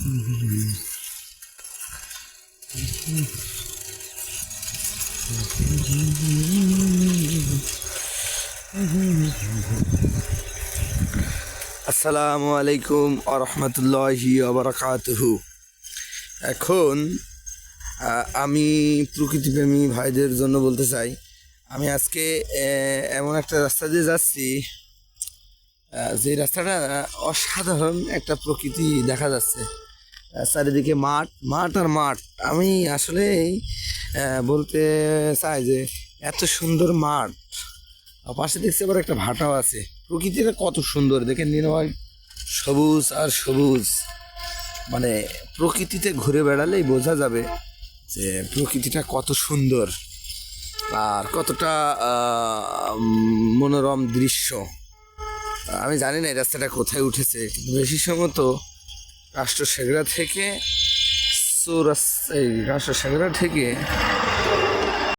আসসালামু আলাইকুম আরহামতুল্লাহি ওয়াবারাকাতুহু। এখন আমি প্রকৃতিপ্রেমী ভাইদের জন্য বলতে চাই, আমি আজকে এমন একটা রাস্তা দিয়ে যাচ্ছি, যে রাস্তাটা অসাধারণ একটা প্রকৃতি দেখা যাচ্ছে। চারিদিকে মাঠ মাঠ আর মাঠ। আমি আসলে বলতে চাই যে এত সুন্দর মাঠ, পাশে দেখছি আবার একটা ভাটাও আছে। প্রকৃতিটা কত সুন্দর দেখে, নির্মল সবুজ আর সবুজ। মানে প্রকৃতিতে ঘুরে বেড়ালেই বোঝা যাবে যে প্রকৃতিটা কত সুন্দর আর কতটা মনোরম দৃশ্য। আমি জানি না এই রাস্তাটা কোথায় উঠেছে, কিন্তু বেশি সম্ভবত রাষ্ট্র সেগড়া থেকে রাষ্ট্র সেগড়া থেকে